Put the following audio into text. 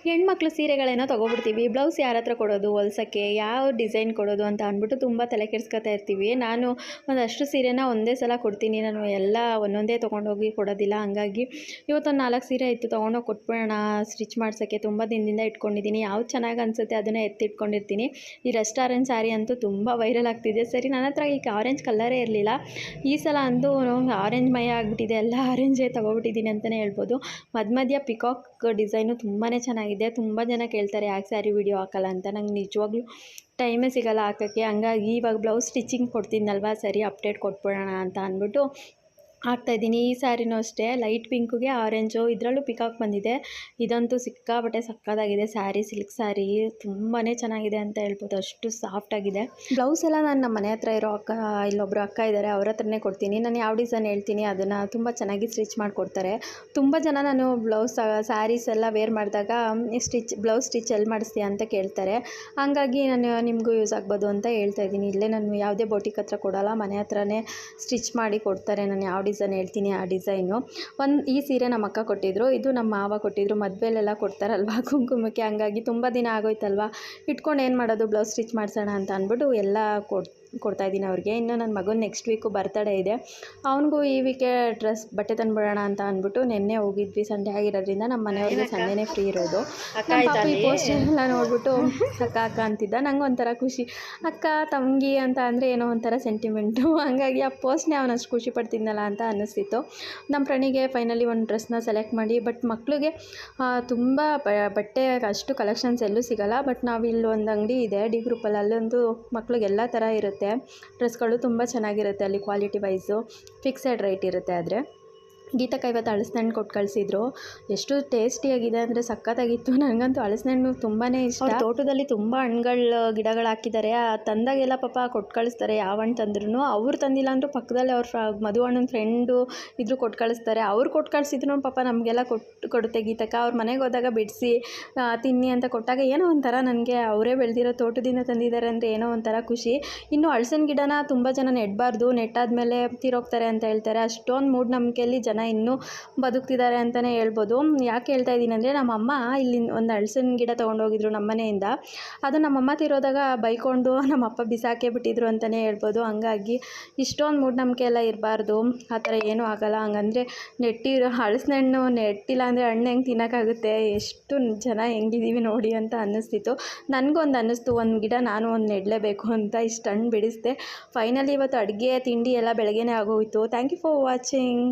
ಹೆಣ್ಮಕ್ಳು ಸೀರೆಗಳೇನೋ ತೊಗೊಬಿಡ್ತೀವಿ, ಬ್ಲೌಸ್ ಯಾರ ಹತ್ರ ಕೊಡೋದು ಹೊಲ್ಸೋಕ್ಕೆ, ಯಾವ ಡಿಸೈನ್ ಕೊಡೋದು ಅಂತ ಅಂದ್ಬಿಟ್ಟು ತುಂಬ ತಲೆ ಕೆಡಿಸ್ಕೊತಾ ಇರ್ತೀವಿ. ನಾನು ಒಂದಷ್ಟು ಸೀರೆನ ಒಂದೇ ಸಲ ಕೊಡ್ತೀನಿ, ನಾನು ಎಲ್ಲ ಒಂದೊಂದೇ ತೊಗೊಂಡೋಗಿ ಕೊಡೋದಿಲ್ಲ. ಹಂಗಾಗಿ ಇವತ್ತೊಂದು 4 ಸೀರೆ ಇತ್ತು, ತೊಗೊಂಡೋಗಿ ಕೊಟ್ಬಿಡೋಣ ಸ್ಟಿಚ್ ಮಾಡ್ಸೋಕ್ಕೆ. ತುಂಬ ದಿನದಿಂದ ಇಟ್ಕೊಂಡಿದ್ದೀನಿ, ಯಾವ್ದು ಚೆನ್ನಾಗಿ ಅನಿಸುತ್ತೆ ಅದನ್ನೇ ಎತ್ತಿಟ್ಕೊಂಡಿರ್ತೀನಿ. ಈ ರೆಸ್ಟಾರೆಂಟ್ ಸ್ಯಾರಿ ಅಂತೂ ತುಂಬ ವೈರಲ್ ಆಗ್ತಿದೆ. ಸರಿ, ನನ್ನ ಹತ್ರ ಈಗ ಆರೆಂಜ್ ಕಲರೇ ಇರಲಿಲ್ಲ, ಈ ಸಲ ಅಂತೂ ಆರೆಂಜ್ ಮಯ ಆಗಿಬಿಟ್ಟಿದೆ, ಎಲ್ಲ ಆರೆಂಜೇ ತೊಗೊಬಿಟ್ಟಿದ್ದೀನಿ ಅಂತಲೇ ಹೇಳ್ಬೋದು. ಮಧ್ಯ ಪಿಕಾಕ್ ಡಿಸೈನು ತುಂಬಾ ಚೆನ್ನಾಗಿದೆ. ತುಂಬ ಜನ ಕೇಳ್ತಾರೆ ಯಾಕೆ ಸ್ಯಾರಿ ವಿಡಿಯೋ ಹಾಕಲ್ಲ ಅಂತ. ನಂಗೆ ನಿಜವಾಗ್ಲೂ ಟೈಮೇ ಸಿಗೋಲ್ಲ ಹಾಕೋಕ್ಕೆ. ಹಂಗಾಗಿ ಇವಾಗ ಬ್ಲೌಸ್ ಸ್ಟಿಚಿಂಗ್ ಕೊಡ್ತೀನಲ್ವ, ಸರಿ ಅಪ್ಡೇಟ್ ಕೊಟ್ಬಿಡೋಣ ಅಂತ ಅಂದ್ಬಿಟ್ಟು ಹಾಕ್ತಾಯಿದ್ದೀನಿ. ಈ ಸ್ಯಾರಿನೂ ಅಷ್ಟೇ, ಲೈಟ್ ಪಿಂಕ್ಗೆ ಆರೆಂಜು, ಇದರಲ್ಲೂ ಪಿಕಾಕ್ ಬಂದಿದೆ. ಇದಂತೂ ಸಿಕ್ಕಾಪಟ್ಟೆ ಸಕ್ಕತ್ತಾಗಿದೆ ಸ್ಯಾರಿ, ಸಿಲ್ಕ್ ಸ್ಯಾರಿ ತುಂಬಾ ಚೆನ್ನಾಗಿದೆ ಅಂತ ಹೇಳ್ಬೋದು, ಅಷ್ಟು ಸಾಫ್ಟಾಗಿದೆ. ಬ್ಲೌಸ್ ಎಲ್ಲ ನಾನು ನಮ್ಮ ಮನೆ ಹತ್ರ ಇರೋ ಇಲ್ಲೊಬ್ಬರು ಅಕ್ಕ ಇದ್ದಾರೆ, ಅವ್ರ ಹತ್ರನೇ ಕೊಡ್ತೀನಿ. ನಾನು ಯಾವ ಡಿಸೈನ್ ಹೇಳ್ತೀನಿ ಅದನ್ನು ತುಂಬ ಚೆನ್ನಾಗಿ ಸ್ಟಿಚ್ ಮಾಡಿಕೊಡ್ತಾರೆ. ತುಂಬ ಜನ ನಾನು ಸ್ಯಾರೀಸ್ ಎಲ್ಲ ವೇರ್ ಮಾಡಿದಾಗ ಬ್ಲೌಸ್ ಸ್ಟಿಚ್ ಎಲ್ಲಿ ಮಾಡಿಸ್ತೀಯ ಅಂತ ಕೇಳ್ತಾರೆ. ಹಂಗಾಗಿ ನಾನು ನಿಮಗೂ ಯೂಸ್ ಆಗ್ಬೋದು ಅಂತ ಹೇಳ್ತಾ ಇದ್ದೀನಿ. ಇಲ್ಲೇ ನಾನು ಯಾವುದೇ ಬೊಟಿಕ್ ಹತ್ರ ಕೊಡೋಲ್ಲ, ಮನೆ ಹತ್ರನೇ ಸ್ಟಿಚ್ ಮಾಡಿ ಕೊಡ್ತಾರೆ. ನಾನು ಯಾವ ಡಿಸೈನ್ ಹೇಳ್ತೀನಿ ಆ ಡಿಸೈನು. ಈ ಸೀರೆ ನಮ್ಮ ಅಕ್ಕ ಕೊಟ್ಟಿದ್ರು, ಇದು ನಮ್ಮ ಮಾವ ಕೊಟ್ಟಿದ್ರು. ಮದುವೆಲೆಲ್ಲ ಕೊಡ್ತಾರಲ್ವ ಕುಂಕುಮಕ್ಕೆ, ಹಂಗಾಗಿ ತುಂಬ ದಿನ ಆಗೋಯ್ತಲ್ವ, ಇಟ್ಕೊಂಡು ಏನು ಮಾಡೋದು, ಬ್ಲೌಸ್ ಸ್ಟಿಚ್ ಮಾಡಿಸೋಣ ಅಂತ ಅಂದ್ಬಿಟ್ಟು ಎಲ್ಲ ಕೊಡ್ತಾಯಿದ್ದೀನಿ ಅವ್ರಿಗೆ. ಇನ್ನು ನನ್ನ ಮಗನ ನೆಕ್ಸ್ಟ್ ವೀಕು ಬರ್ತಡೇ ಇದೆ, ಅವನಿಗೂ ಈ ವೀಕೆ ಬಟ್ಟೆ ತಂದುಬಿಡೋಣ ಅಂತ ಅಂದ್ಬಿಟ್ಟು ನಿನ್ನೆ ಹೋಗಿದ್ವಿ. ಸಂಡೇ ಆಗಿರೋದ್ರಿಂದ ನಮ್ಮ ಮನೆಯವ್ರಿಗೆ ಸಂಡೇನೇ ಫ್ರೀ ಇರೋದು. ನಮ್ಮ ಪಾಪ ಈ ಪೋಸ್ಟ್ ಎಲ್ಲ ನೋಡ್ಬಿಟ್ಟು ಅಕ್ಕ ಅಕ್ಕ ಅಂತಿದ್ದ. ನಂಗೆ ಒಂಥರ ಖುಷಿ, ಅಕ್ಕ ತಂಗಿ ಅಂತ ಅಂದರೆ ಏನೋ ಒಂಥರ ಸೆಂಟಿಮೆಂಟು. ಹಂಗಾಗಿ ಆ ಪೋಸ್ಟ್ನೇ ಅವನು ಅಷ್ಟು ಖುಷಿ ಪಡ್ತಿದ್ನಲ್ಲ ಅಂತ ಅನ್ನಿಸ್ತಿತ್ತು. ನಮ್ಮ ಫ್ರೆಂಡಿಗೆ ಫೈನಲಿ ಒಂದು ಡ್ರೆಸ್ನ ಸೆಲೆಕ್ಟ್ ಮಾಡಿ, ಬಟ್ ಮಕ್ಕಳಿಗೆ ತುಂಬ ಬಟ್ಟೆ ಅಷ್ಟು ಕಲೆಕ್ಷನ್ಸ್ ಎಲ್ಲೂ ಸಿಗೋಲ್ಲ. ಬಟ್ ನಾವಿಲ್ಲಿ ಒಂದು ಅಂಗಡಿ ಇದೆ ಡಿ ಗ್ರೂಪಲ್ಲಿ, ಅಲ್ಲೊಂದು ಮಕ್ಳಿಗೆ ಎಲ್ಲ ಥರ ಇರುತ್ತೆ ಡ್ರೆಸ್ಗಳು, ತುಂಬ ಚೆನ್ನಾಗಿರುತ್ತೆ ಅಲ್ಲಿ. ಕ್ವಾಲಿಟಿ ವೈಸು ಫಿಕ್ಸೆಡ್ ರೇಟ್ ಇರುತ್ತೆ. ಆದರೆ ಗೀತಕ್ಕ ಇವತ್ತು ಹಲಸಿನ ಹಣ್ಣು ಕೊಟ್ಟು ಕಳಿಸಿದ್ರು, ಎಷ್ಟು ಟೇಸ್ಟಿಯಾಗಿದೆ ಅಂದರೆ ಸಖತ್ತಾಗಿತ್ತು. ನನಗಂತೂ ಹಲಸಿನ ಹಣ್ಣು ತುಂಬಾ ಇಷ್ಟ. ತೋಟದಲ್ಲಿ ತುಂಬ ಗಿಡಗಳು ಹಾಕಿದ್ದಾರೆ, ತಂದಾಗೆಲ್ಲ ಪಾಪ ಕೊಟ್ಟು ಕಳಿಸ್ತಾರೆ. ಯಾವ ಹಣ್ಣು ತಂದ್ರೂ, ಅವ್ರು ತಂದಿಲ್ಲ ಅಂದರೂ ಪಕ್ಕದಲ್ಲಿ ಅವ್ರ ಮಧು ಅಣ್ಣನ ಫ್ರೆಂಡು ಇದ್ರು ಕೊಟ್ಟು ಕಳಿಸ್ತಾರೆ. ಅವ್ರು ಕೊಟ್ಟು ಕಳಿಸಿದ್ರು ಪಾಪ ನಮಗೆಲ್ಲ ಕೊಡುತ್ತೆ ಗೀತಕ್ಕ. ಅವ್ರ ಮನೆಗೆ ಹೋದಾಗ ಬಿಡಿಸಿ ತಿನ್ನಿ ಅಂತ ಕೊಟ್ಟಾಗ ಏನೋ ಒಂಥರ ನನಗೆ ಅವರೇ ಬೆಳೆದಿರೋ ತೋಟದಿಂದ ತಂದಿದ್ದಾರೆ ಅಂದರೆ ಏನೋ ಒಂಥರ ಖುಷಿ. ಇನ್ನು ಹಲಸಿನ ಗಿಡನ ತುಂಬ ಜನ ನೆಡಬಾರ್ದು, ನೆಟ್ಟಾದ್ಮೇಲೆ ತೀರೋಗ್ತಾರೆ ಅಂತ ಹೇಳ್ತಾರೆ. ಅಷ್ಟೊಂದು ಮೂಢನಂಬಿಕೆಯಲ್ಲಿ ಜನ ಇನ್ನೂ ಬದುಕ್ತಿದ್ದಾರೆ ಅಂತಲೇ ಹೇಳ್ಬೋದು. ಯಾಕೆ ಹೇಳ್ತಾ ಇದ್ದೀನಿ ಅಂದರೆ, ನಮ್ಮಮ್ಮ ಇಲ್ಲಿ ಒಂದು ಹಲಸಿನ ಗಿಡ ತೊಗೊಂಡೋಗಿದ್ರು ನಮ್ಮ ಮನೆಯಿಂದ. ಅದು ನಮ್ಮಮ್ಮ ತೀರೋದಾಗ ಬೈಕೊಂಡು ನಮ್ಮಪ್ಪ ಬಿಸಾಕೇ ಬಿಟ್ಟಿದ್ರು ಅಂತಲೇ ಹೇಳ್ಬೋದು. ಹಂಗಾಗಿ ಇಷ್ಟೊಂದು ಮೂಢನಂಬಿಕೆ ಎಲ್ಲ ಇರಬಾರ್ದು, ಆ ಥರ ಏನೂ ಆಗೋಲ್ಲ. ಹಂಗಂದರೆ ಹಲಸಿನ ಹಣ್ಣು ನೆಟ್ಟಿಲ್ಲ ಅಂದರೆ ಹಣ್ಣು ಹೆಂಗೆ ತಿನ್ನೋಕ್ಕಾಗುತ್ತೆ, ಎಷ್ಟು ಜನ ಹೆಂಗಿದ್ದೀವಿ ನೋಡಿ ಅಂತ ಅನ್ನಿಸ್ತಿತ್ತು. ನನಗೂ ಒಂದು ಅನ್ನಿಸ್ತು, ಒಂದು ಗಿಡ ನಾನು ಒಂದು ನೆಡಲೇಬೇಕು ಅಂತ. ಇಷ್ಟು ಹಣ್ಣು ಬಿಡಿಸಿದೆ. ಫೈನಲಿ ಇವತ್ತು ಅಡುಗೆ ತಿಂಡಿ ಎಲ್ಲ ಬೆಳಗ್ಗೆನೇ ಆಗೋಯಿತು. Thank you for watching.